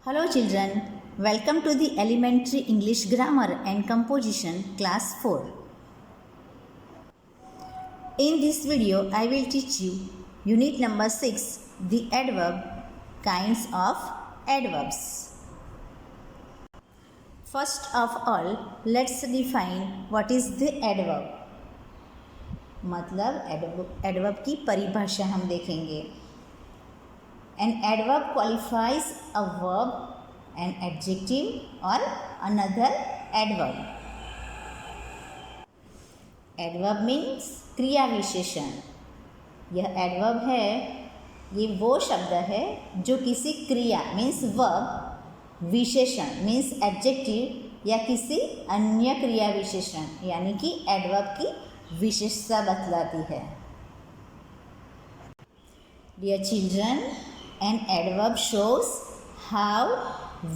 Hello children, welcome to the Elementary English Grammar and Composition Class 4. In this video, I will teach you Unit number 6, the adverb, kinds of adverbs. First of all, let's define what is the adverb. मतलब adverb की परिभाषा हम देखेंगे. An adverb qualifies a verb, an adjective or another adverb. Adverb means क्रिया विशेषण. यह adverb है, ये वो शब्द है जो किसी क्रिया means verb, विशेषण means adjective या किसी अन्य क्रिया विशेषण यानी कि adverb की विशेषता बतलाती है. Dear children, an adverb shows how,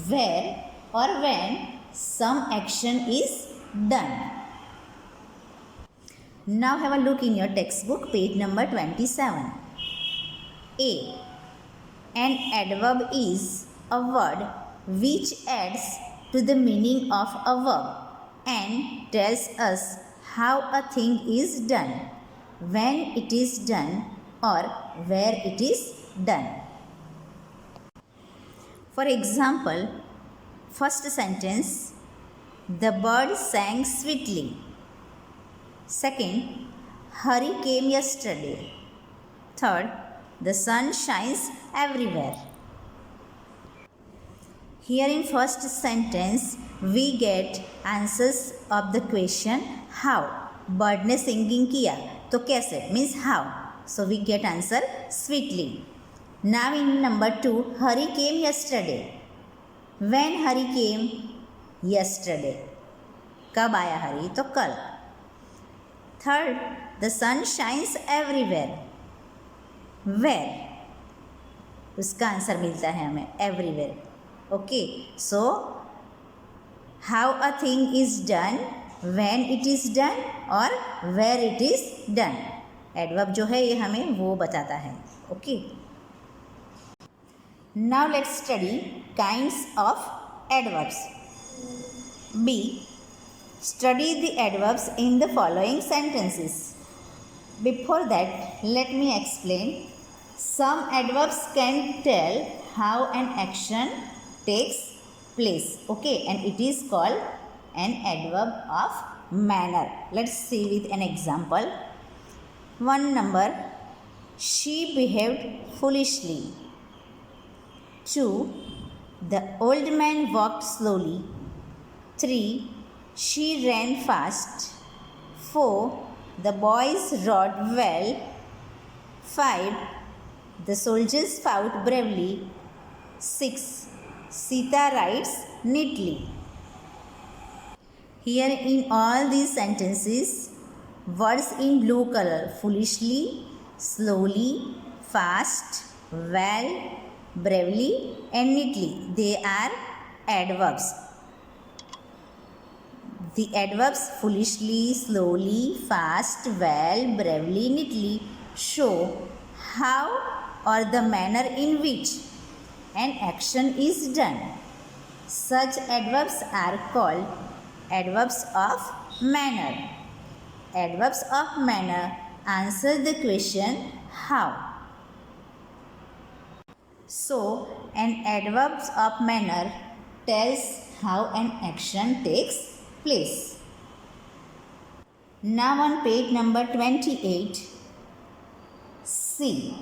where or when some action is done. Now have a look in your textbook, page number 27. A. An adverb is a word which adds to the meaning of a verb and tells us how a thing is done, when it is done or where it is done. For example, first sentence, the bird sang sweetly. Second, Hari came yesterday. Third, the sun shines everywhere. Here in first sentence, we get answers of the question how. Bird ने singing किया तो कैसे means how. So we get answer sweetly. Now in number 2, Hari came yesterday. When Hari came? Yesterday. कब आया हरी? तो कल. Third, the sun shines everywhere. Where? उसका answer मिलता है हमें everywhere. Okay. So how a thing is done, when it is done or where it is done. Adverb जो है ये हमें वो बताता है. Okay. Now let's study kinds of adverbs. B. Study the adverbs in the following sentences. Before that, let me explain. Some adverbs can tell how an action takes place. Okay, and it is called an adverb of manner. Let's see with an example. 1 number, she behaved foolishly. 2. The old man walked slowly. 3. She ran fast. 4. The boys rowed well. 5. The soldiers fought bravely. 6. Sita writes neatly. Here in all these sentences, words in blue color, foolishly, slowly, fast, well, bravely and neatly, they are adverbs. The adverbs foolishly, slowly, fast, well, bravely, neatly show how or the manner in which an action is done. Such adverbs are called adverbs of manner. Adverbs of manner answer the question how. So, an adverb of manner tells how an action takes place. Now on page number 28, C.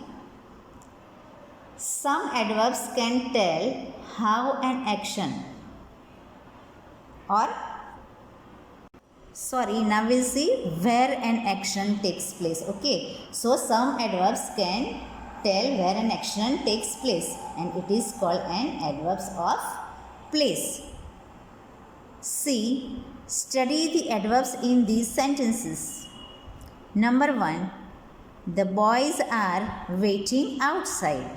Some adverbs can tell how an action now we'll see where an action takes place. Okay, so some adverbs can tell where an action takes place and it is called an adverbs of place. C. Study the adverbs in these sentences. Number 1. The boys are waiting outside.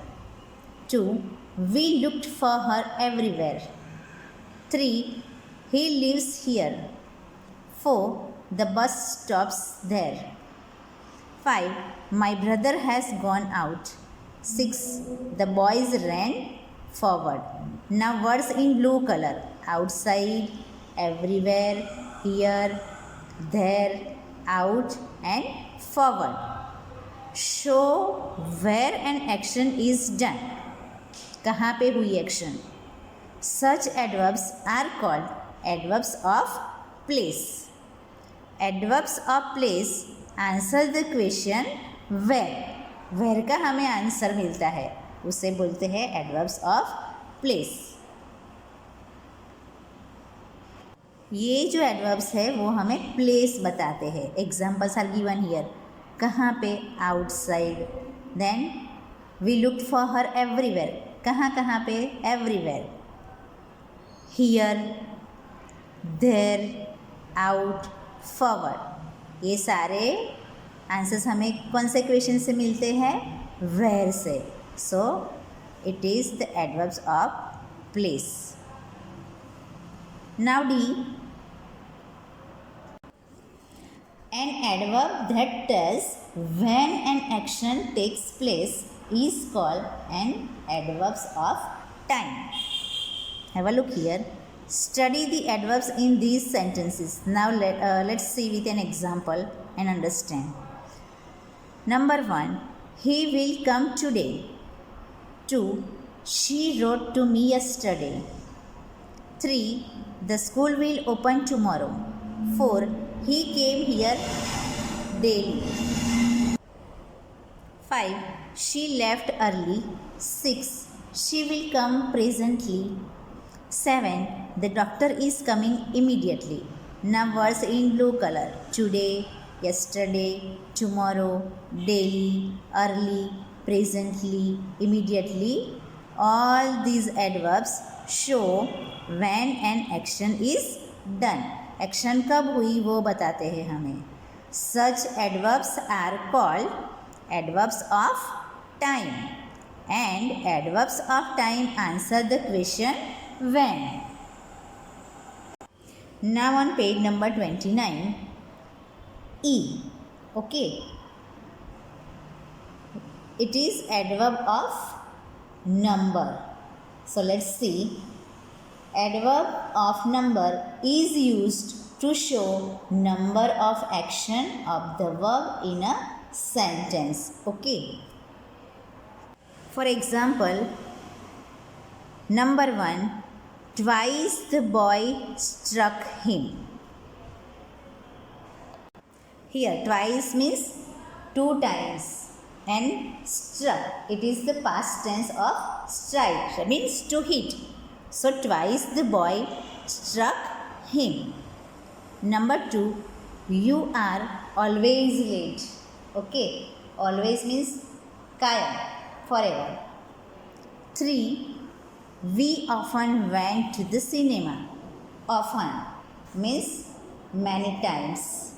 2. We looked for her everywhere. 3. He lives here. 4. The bus stops there. 5. My brother has gone out. 6. The boys ran forward. Now words in blue color. Outside, everywhere, here, there, out and forward. Show where an action is done. कहाँ पे हुई action? Such adverbs are called adverbs of place. Adverbs of place answer the question where. Where का हमें answer मिलता है, उसे बोलते हैं adverbs of place. ये जो एडवर्ब्स है वो हमें प्लेस बताते हैं. Examples are given here. कहाँ पे? Outside. Then we look for her everywhere. कहाँ कहाँ पे? Everywhere. Here, there, out, forward. ये सारे आंसर्स हमें कौन से क्वेश्चन से मिलते हैं? वेयर से. So it is the adverbs of place. Now D. An adverb that tells when an action takes place is called an adverbs of time. Have a look here. Study the adverbs in these sentences. Now let's see with an example and understand. Number 1. He will come today. 2. She wrote to me yesterday. 3. The school will open tomorrow. 4. He came here daily. 5. She left early. 6. She will come presently. 7. The doctor is coming immediately. Now words in blue color. Today, yesterday, tomorrow, daily, early, presently, immediately. All these adverbs show when an action is done. Action कब हुई वो बताते हैं हमें. Such adverbs are called adverbs of time, and adverbs of time answer the question when. Now on page number 29, E. Okay. It is adverb of number. So let's see. Adverb of number is used to show number of action of the verb in a sentence. Okay. For example, number 1, twice the boy struck him. Here twice means 2 times, and struck, it is the past tense of strike, that means to hit. So twice the boy struck him. Number 2, you are always late. Okay, always means kayam, forever. 3, we often went to the cinema. Often means many times.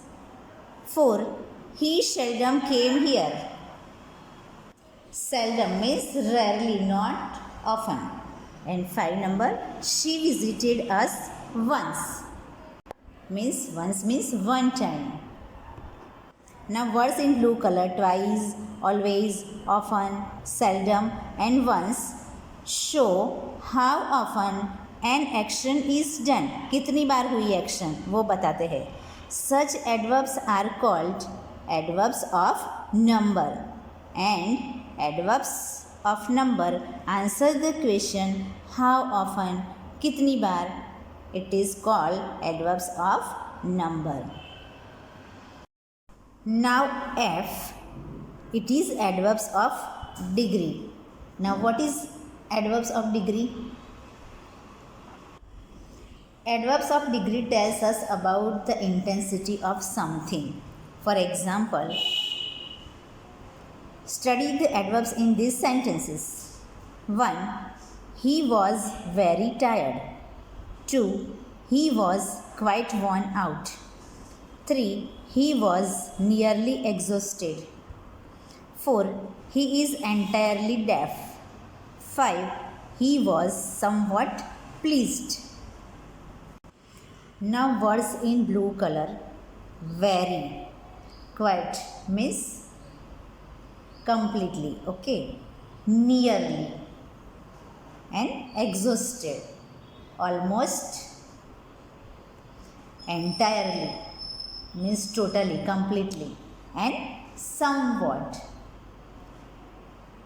4, he seldom came here. Seldom means rarely, not often. And 5 number, she visited us once. Means once means one time. Now words in blue color, twice, always, often, seldom and once show how often an action is done. कितनी बार हुई action वो बताते हैं. Such adverbs are called adverbs of number, and adverbs of number answer the question how often, कितनी बार. It is called adverbs of number. Now F. It is adverbs of degree. Now what is adverbs of degree? Adverbs of degree tells us about the intensity of something. For example, study the adverbs in these sentences. 1. He was very tired. 2. He was quite worn out. 3. He was nearly exhausted. 4. He is entirely deaf. 5. He was somewhat pleased. Now words in blue color. Very. Quite means completely. Okay. Nearly. and exhausted. Almost, entirely means totally, completely, and somewhat.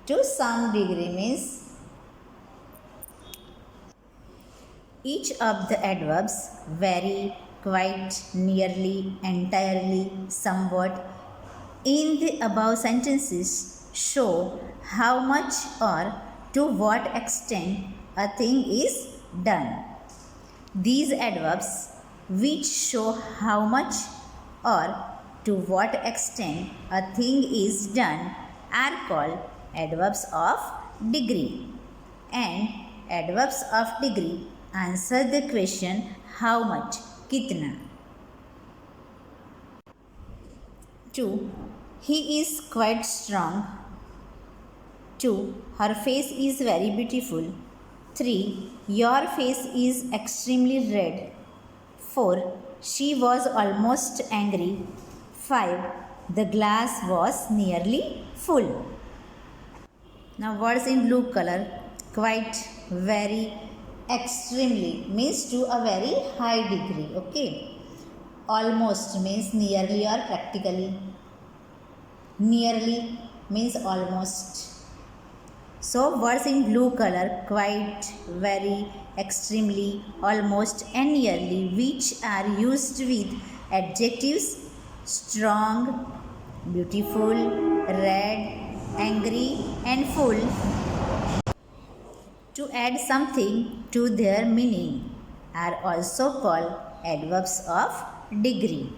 To some degree means each of the adverbs very, quite, nearly, entirely, somewhat in the above sentences show how much or to what extent a thing is done. These adverbs which show how much or to what extent a thing is done are called adverbs of degree. And adverbs of degree answer the question how much, kitna. 2. He is quite strong. 2. Her face is very beautiful. 3. Your face is extremely red. 4. She was almost angry. 5. The glass was nearly full. Now words in blue color. Quite, very, extremely means to a very high degree. Okay. Almost means nearly or practically. Nearly means almost. So words in blue color, quite, very, extremely, almost and nearly, which are used with adjectives strong, beautiful, red, angry and full to add something to their meaning are also called adverbs of degree.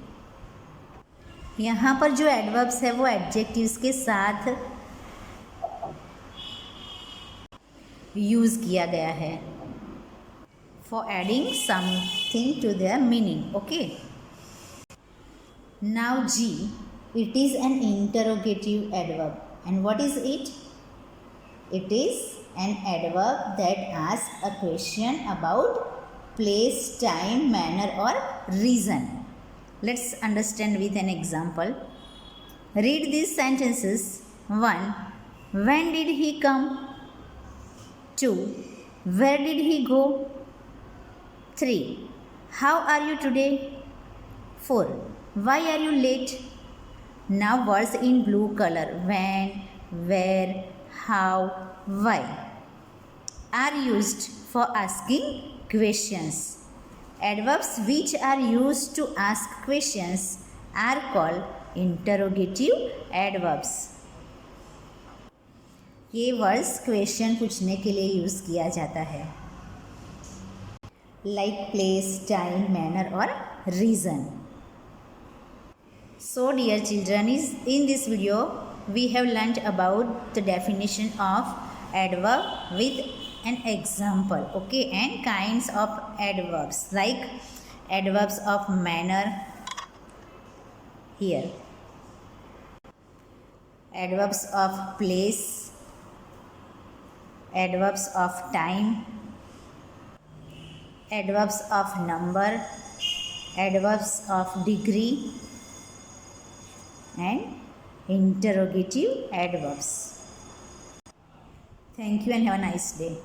यहाँ पर जो adverbs है वो adjectives के साथ use किया गया है for adding something to their meaning. Okay. Now G, it is an interrogative adverb. And what is it? It is an adverb that asks a question about place, time, manner or reason. Let's understand with an example. Read these sentences. 1. When did he come? 2. Where did he go? 3. How are you today? 4. Why are you late? Now words in blue color. When, where, how, why are used for asking questions. Adverbs which are used to ask questions are called interrogative adverbs. ये words question पूछने के लिए use किया जाता है like place, time, manner और reason. So dear children, in this video we have learnt about the definition of adverb with an example. Okay, and kinds of adverbs like adverbs of manner here, adverbs of place, adverbs of time, adverbs of number, adverbs of degree and interrogative adverbs. Thank you and have a nice day.